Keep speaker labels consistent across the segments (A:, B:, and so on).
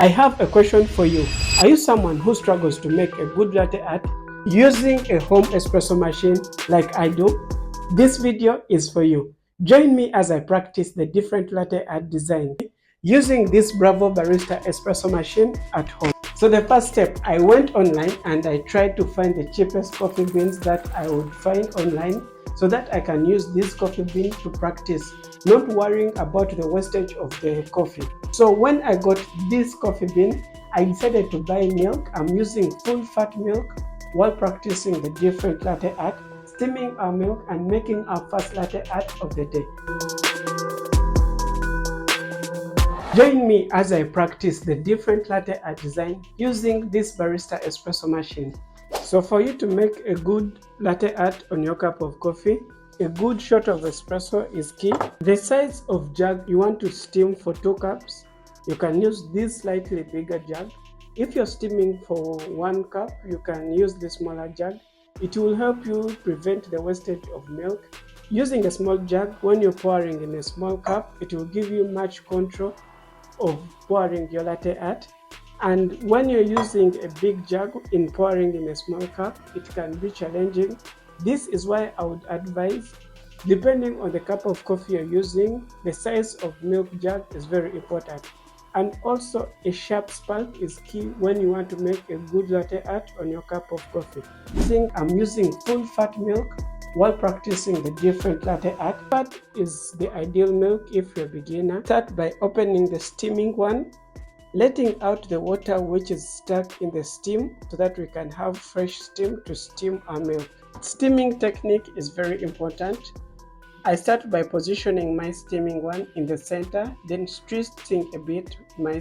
A: I have a question for you. Are you someone who struggles to make a good latte art using a home espresso machine like I do? This video is for you. Join me as I practice the different latte art design using this Breville Barista Espresso machine at home. So the first step, I went online and I tried to find the cheapest coffee beans that I would find online so that I can use this coffee bean to practice, not worrying about the wastage of the coffee. So when I got this coffee bean, I decided to buy milk. I'm using full fat milk while practicing the different latte art, steaming our milk and making our first latte art of the day. Join me as I practice the different latte art design using this Barista Espresso machine. So for you to make a good latte art on your cup of coffee, a good shot of espresso is key. The size of jug you want to steam for 2 cups, you can use this slightly bigger jug. If you're steaming for 1 cup, you can use the smaller jug. It will help you prevent the wastage of milk. Using a small jug, when you're pouring in a small cup, it will give you much control of pouring your latte art. And when you're using a big jug in pouring in a small cup, it can be challenging. This is why I would advise, depending on the cup of coffee you're using, the size of milk jug is very important. And also a sharp spalk is key when you want to make a good latte art on your cup of coffee. I'm using full fat milk while practicing the different latte art. Fat is the ideal milk if you're a beginner. Start by opening the steaming one, letting out the water which is stuck in the steam so that we can have fresh steam to steam our milk. Steaming technique is very important. I start by positioning my steaming one in the center, then twisting a bit my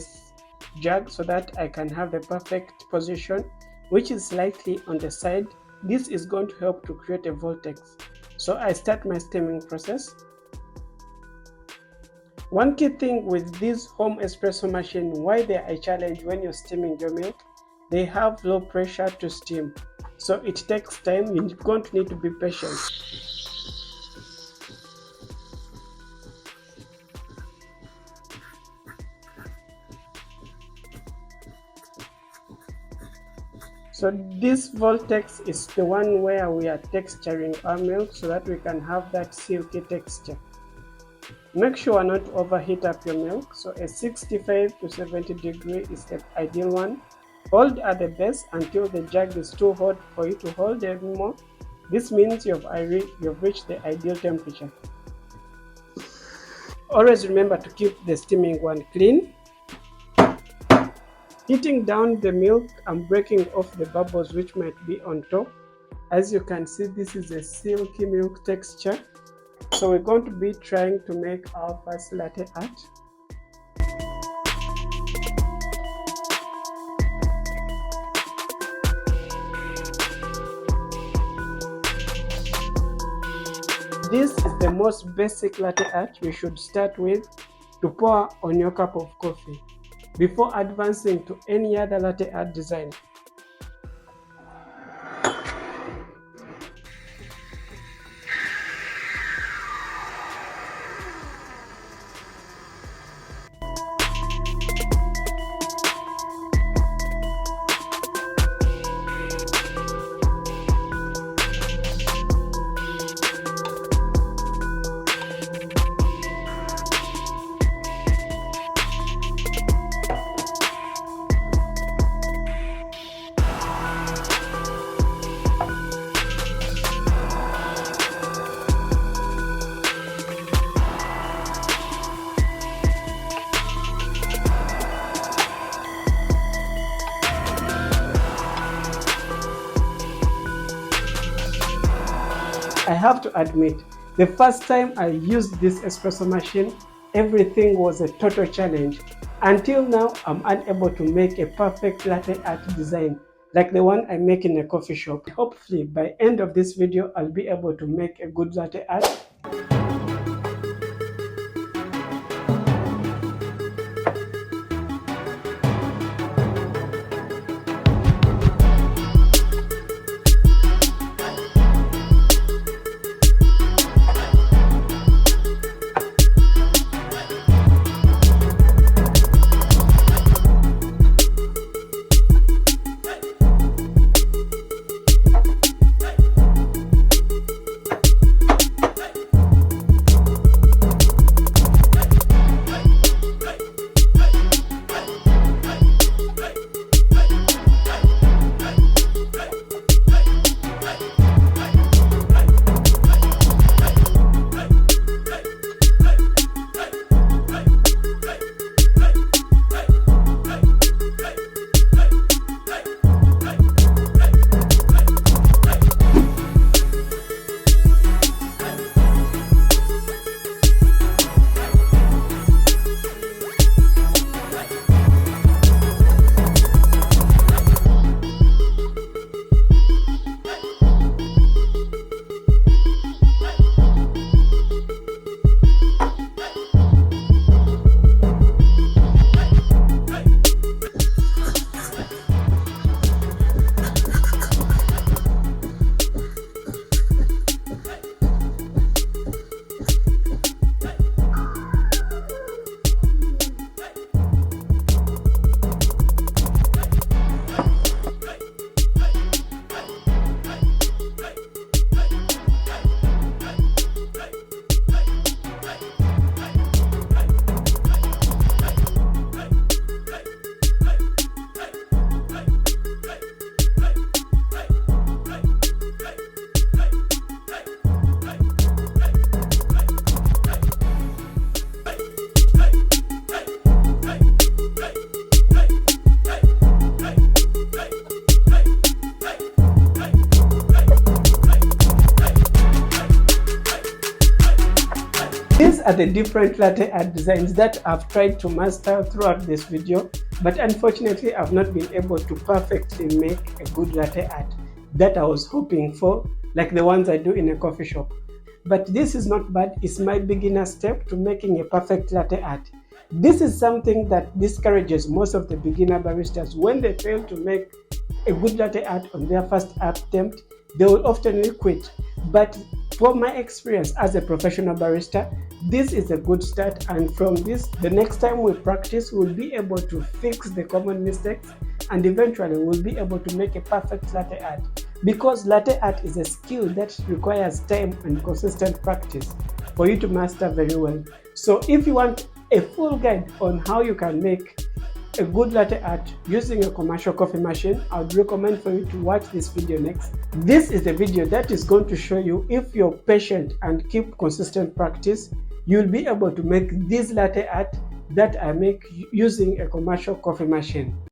A: jug so that I can have the perfect position, which is slightly on the side. This is going to help to create a vortex. So I start my steaming process. One key thing with this home espresso machine, why they are a challenge when you're steaming your milk, they have low pressure to steam. So it takes time, you're going to need to be patient. So this vortex is the one where we are texturing our milk so that we can have that silky texture. Make sure not to overheat up your milk. So a 65 to 70 degree is the ideal one. Hold at the base until the jug is too hot for you to hold anymore. This means you've reached the ideal temperature. Always remember to keep the steaming one clean. Heating down the milk and breaking off the bubbles which might be on top. As you can see, this is a silky milk texture. So we're going to be trying to make our first latte art. This is the most basic latte art you should start with to pour on your cup of coffee before advancing to any other latte art design. I have to admit, the first time I used this espresso machine, everything was a total challenge. Until now, I'm unable to make a perfect latte art design like the one I make in a coffee shop. Hopefully, by end of this video, I'll be able to make a good latte art. are the different latte art designs that I've tried to master throughout this video, but unfortunately I've not been able to perfectly make a good latte art that I was hoping for, like the ones I do in a coffee shop. But this is not bad. It's my beginner step to making a perfect latte art. This is something that discourages most of the beginner baristas. When they fail to make a good latte art on their first attempt, they will often quit. But from my experience as a professional barista, this is a good start, and from this, the next time we practice, we'll be able to fix the common mistakes, and eventually we'll be able to make a perfect latte art. Because latte art is a skill that requires time and consistent practice for you to master very well. So if you want a full guide on how you can make a good latte art using a commercial coffee machine, I would recommend for you to watch this video next. This is the video that is going to show you, if you're patient and keep consistent practice, you'll be able to make this latte art that I make using a commercial coffee machine.